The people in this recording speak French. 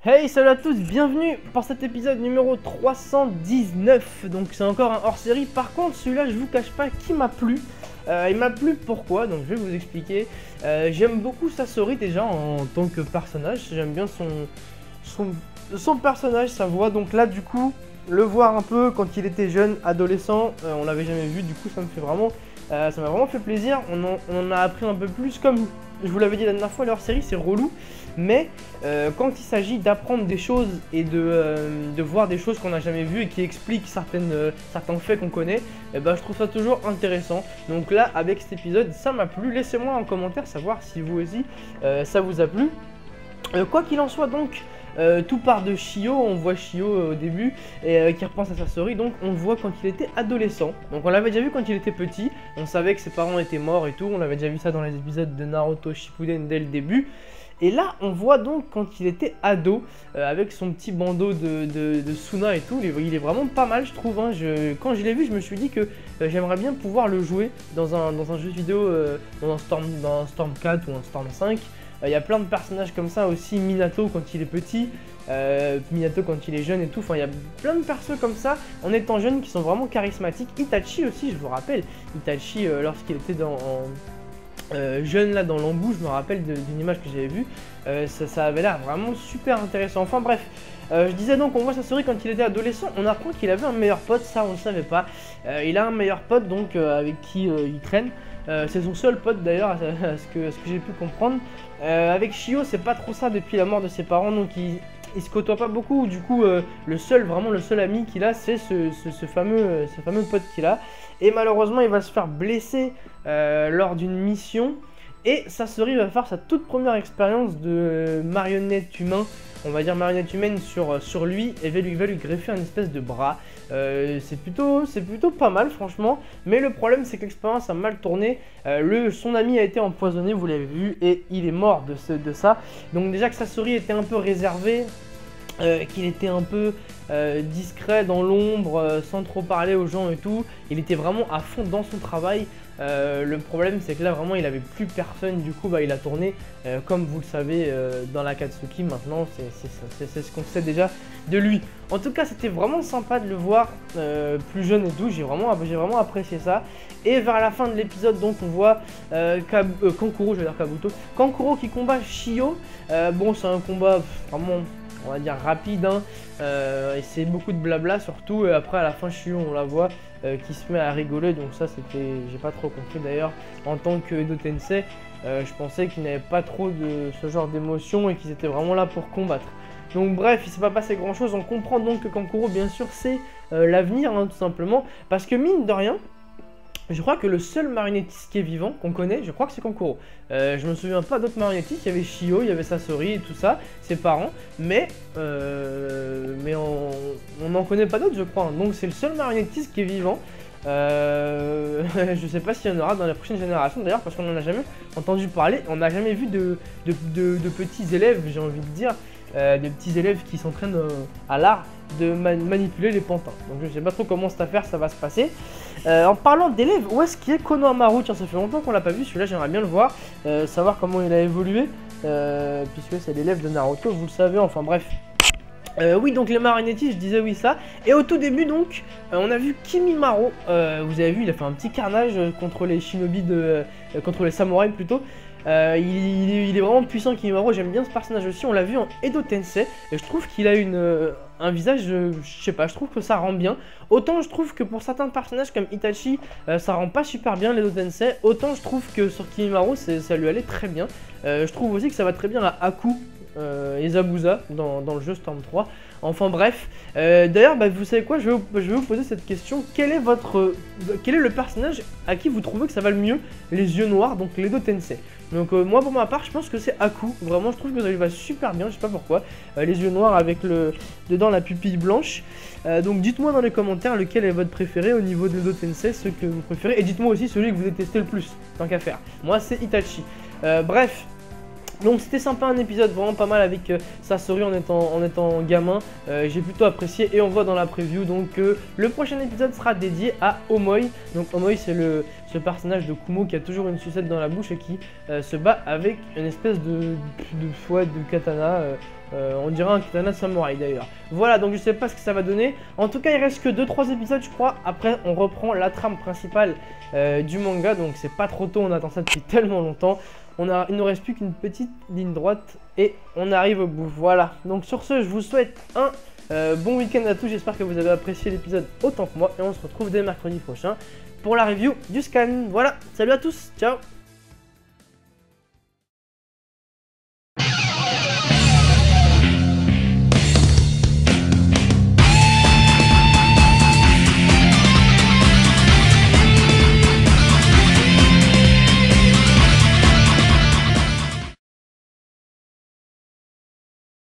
Hey, salut à tous, bienvenue pour cet épisode numéro 319. Donc c'est encore un hors-série. Par contre, celui-là, je vous cache pas qu'il m'a plu. Il m'a plu pourquoi, donc je vais vous expliquer. J'aime beaucoup Sasori déjà en tant que personnage. J'aime bien son personnage, sa voix. Donc là, du coup, le voir un peu quand il était jeune, adolescent, on l'avait jamais vu. Du coup, ça me fait vraiment, ça m'a vraiment fait plaisir. On en a appris un peu plus. Comme je vous l'avais dit la dernière fois, leur série c'est relou. Mais quand il s'agit d'apprendre des choses et de voir des choses qu'on n'a jamais vues et qui expliquent certains faits qu'on connaît, et ben, je trouve ça toujours intéressant. Donc là, avec cet épisode, ça m'a plu. Laissez-moi en commentaire savoir si vous aussi, ça vous a plu. Quoi qu'il en soit donc, tout part de Shio. On voit Shio au début et qui repense à Sasori. Donc on le voit quand il était adolescent. Donc on l'avait déjà vu quand il était petit. On savait que ses parents étaient morts et tout. On avait déjà vu ça dans les épisodes de Naruto Shippuden dès le début. Et là, on voit donc quand il était ado, avec son petit bandeau de Suna et tout, il est vraiment pas mal, je trouve. Hein. Quand je l'ai vu, je me suis dit que j'aimerais bien pouvoir le jouer dans un jeu vidéo, dans un Storm 4 ou un Storm 5. Il y a plein de personnages comme ça aussi, Minato quand il est petit, Minato quand il est jeune et tout. Enfin, il y a plein de persos comme ça, en étant jeune, qui sont vraiment charismatiques. Itachi aussi, je vous rappelle, Itachi, lorsqu'il était jeune là dans l'embout, je me rappelle d'une image que j'avais vue, ça avait l'air vraiment super intéressant. Enfin bref, je disais donc, on voit Sasori quand il était adolescent, on apprend qu'il avait un meilleur pote, ça on ne savait pas. Il a un meilleur pote donc avec qui il traîne, c'est son seul pote d'ailleurs à ce que j'ai pu comprendre. Avec Shio c'est pas trop ça depuis la mort de ses parents, donc il se côtoie pas beaucoup. Du coup vraiment le seul ami qu'il a, c'est ce fameux pote qu'il a. Et malheureusement il va se faire blesser lors d'une mission. Et Sasori va faire sa toute première expérience de marionnette humain, on va dire marionnette humaine sur lui, et va lui greffer un espèce de bras. C'est plutôt pas mal franchement, mais le problème c'est que l'expérience a mal tourné. Son ami a été empoisonné, vous l'avez vu, et il est mort de ça. Donc déjà que Sasori était un peu réservé, qu'il était un peu discret dans l'ombre, sans trop parler aux gens et tout, il était vraiment à fond dans son travail. Le problème c'est que là vraiment il avait plus personne, du coup il a tourné, comme vous le savez, dans l'Akatsuki. Maintenant c'est ce qu'on sait déjà de lui. En tout cas c'était vraiment sympa de le voir plus jeune et tout, j'ai vraiment apprécié ça. Et vers la fin de l'épisode donc on voit Kankuro, je vais dire Kabuto, Kankuro qui combat Shio. Bon, c'est un combat vraiment, on va dire, rapide, hein, et c'est beaucoup de blabla surtout. Et après à la fin Shio on la voit qui se met à rigoler, donc ça c'était, j'ai pas trop compris d'ailleurs. En tant que Edo Tensei, je pensais qu'ils n'avaient pas trop de ce genre d'émotions et qu'ils étaient vraiment là pour combattre. Donc bref, il s'est pas passé grand chose. On comprend donc que Kankuro bien sûr c'est l'avenir, hein, tout simplement, parce que mine de rien, je crois que le seul marionnettiste qui est vivant, qu'on connaît, je crois que c'est Kankuro. Je me souviens pas d'autres marionnettistes. Il y avait Shio, il y avait Sasori et tout ça, ses parents, mais on n'en connaît pas d'autres, je crois. Donc c'est le seul marionnettiste qui est vivant. Je sais pas s'il y en aura dans la prochaine génération d'ailleurs, parce qu'on n'en a jamais entendu parler. On n'a jamais vu de petits élèves, j'ai envie de dire, des petits élèves qui s'entraînent à l'art de manipuler les pantins. Donc je sais pas trop comment cette affaire ça va se passer. En parlant d'élèves, où est-ce qu'il est Konohamaru? Tiens, ça fait longtemps qu'on l'a pas vu, celui-là j'aimerais bien le voir, savoir comment il a évolué, puisque c'est l'élève de Naruto, vous le savez, enfin bref. Oui, donc les marionnettistes, je disais oui ça. Et au tout début donc, on a vu Kimimaro, vous avez vu, il a fait un petit carnage contre les shinobi, contre les samouraïs plutôt. Il est vraiment puissant, Kimimaro, j'aime bien ce personnage aussi. On l'a vu en Edo Tensei et je trouve qu'il a un visage, je sais pas, je trouve que ça rend bien. Autant je trouve que pour certains personnages comme Itachi, ça rend pas super bien l'Edo Tensei, autant je trouve que sur Kimimaro ça lui allait très bien. Je trouve aussi que ça va très bien à Aku et Zabuza dans le jeu Storm 3. Enfin bref, d'ailleurs vous savez quoi, je vais vous poser cette question. Quel est le personnage à qui vous trouvez que ça va le mieux les yeux noirs, donc l'Edo Tensei? Donc moi pour ma part je pense que c'est Aku. Vraiment je trouve que ça lui va super bien, je sais pas pourquoi. Les yeux noirs avec dedans la pupille blanche. Donc dites-moi dans les commentaires lequel est votre préféré au niveau de l'Edo Tensei, ce que vous préférez. Et dites-moi aussi celui que vous détestez le plus, tant qu'à faire. Moi c'est Itachi. Bref. Donc c'était sympa, un épisode vraiment pas mal avec Sasori en étant gamin. J'ai plutôt apprécié et on voit dans la preview donc le prochain épisode sera dédié à Omoi. Donc Omoi c'est ce personnage de Kumo qui a toujours une sucette dans la bouche et qui se bat avec une espèce de katana. On dirait un katana samouraï d'ailleurs. Voilà, donc je sais pas ce que ça va donner. En tout cas il reste que 2-3 épisodes je crois. Après on reprend la trame principale du manga. Donc c'est pas trop tôt, on attend ça depuis tellement longtemps. Il ne nous reste plus qu'une petite ligne droite et on arrive au bout. Voilà, donc sur ce je vous souhaite un bon week-end à tous. J'espère que vous avez apprécié l'épisode autant que moi. Et on se retrouve dès mercredi prochain pour la review du scan. Voilà, salut à tous, ciao.